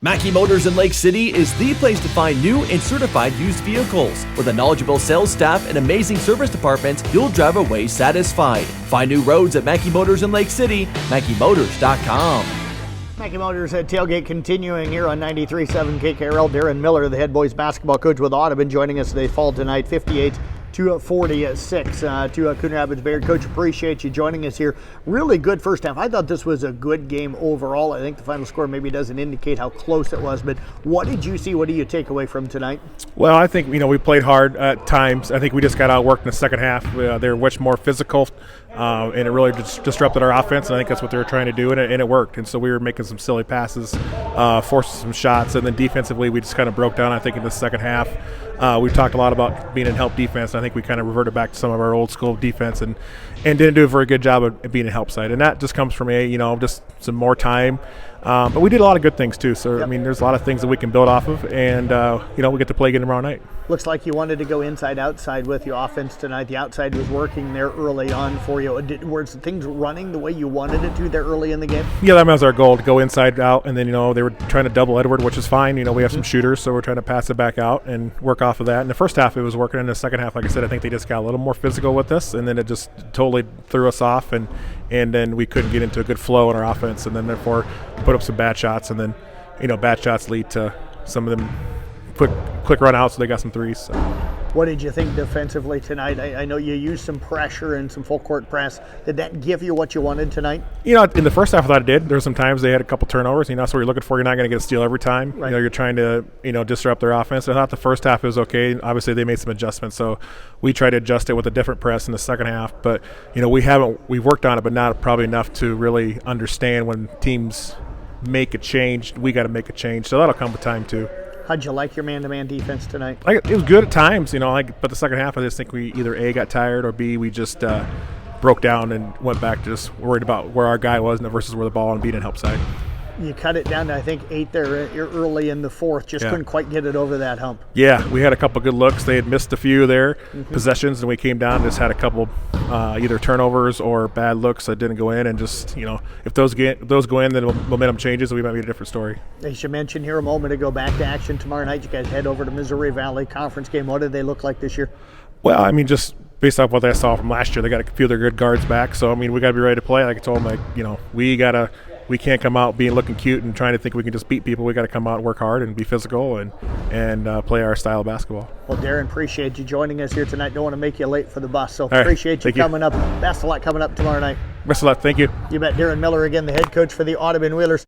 Mackey Motors in Lake City is the place to find new and certified used vehicles. With a knowledgeable sales staff and amazing service departments, you'll drive away satisfied. Find new roads at Mackey Motors in Lake City, MackeyMotors.com. Mackey Motors at tailgate continuing here on 93.7 Carroll. Darran Miller, the head boys basketball coach with Audubon, joining us. They fall tonight 58-46 to Coon Rapids Bayard. Coach, appreciate you joining us here. Really good first half. I thought this was a good game overall. I think the final score maybe doesn't indicate how close it was, but what did you see? What do you take away from tonight? Well, I think, we played hard at times. I think we just got outworked in the second half. They were much more physical, and it really just disrupted our offense, and I think that's what they were trying to do, and it worked. And so we were making some silly passes, forcing some shots, and then defensively we just kind of broke down, I think, in the second half. We've talked a lot about being in help defense. I think we kind of reverted back to some of our old school defense and didn't do a very good job of being a help side. And that just comes from just some more time. But we did a lot of good things too. So, yep. There's a lot of things that we can build off of. And, we get to play again tomorrow night. Looks like you wanted to go inside-outside with your offense tonight. The outside was working there early on for you. Were things running the way you wanted it to there early in the game? Yeah, that was our goal, to go inside out. And then, they were trying to double Edward, which is fine. We have some shooters, so we're trying to pass it back out and work off of that. In the first half, it was working. In the second half, like I said, I think they just got a little more physical with us, and then it just totally threw us off, and then we couldn't get into a good flow in our offense, and then therefore put up some bad shots, and then, bad shots lead to some of them quick run out, so they got some threes. So. What did you think defensively tonight? I know you used some pressure and some full court press. Did that give you what you wanted tonight? In the first half I thought it did. There were some times they had a couple turnovers. That's what you're looking for. You're not going to get a steal every time. Right. You're trying to, disrupt their offense. I thought the first half was okay. Obviously they made some adjustments, so we tried to adjust it with a different press in the second half. But, we've worked on it, but not probably enough to really understand when teams make a change, we got to make a change. So that'll come with time too. How'd you like your man-to-man defense tonight? It was good at times, but the second half I just think we either A, got tired, or B, we just broke down and went back to just worried about where our guy was versus where the ball and being in help side. You cut it down to, I think, 8 there early in the fourth. Just couldn't quite get it over that hump. Yeah, we had a couple good looks. They had missed a few there, possessions, and we came down and just had a couple either turnovers or bad looks that didn't go in. And just, if those go in, then momentum changes, and we might be a different story. As you mentioned here a moment ago, back to action tomorrow night. You guys head over to Missouri Valley Conference game. What did they look like this year? Well, just based off what I saw from last year, they got a few of their good guards back. So, we got to be ready to play. Like I told them, we can't come out looking cute and trying to think we can just beat people. We got to come out and work hard and be physical and play our style of basketball. Well, Darran, appreciate you joining us here tonight. Don't want to make you late for the bus, so right. Appreciate you coming up. Best of luck coming up tomorrow night. Best of luck. Thank you. You bet. Darran Miller again, the head coach for the Audubon Wheelers.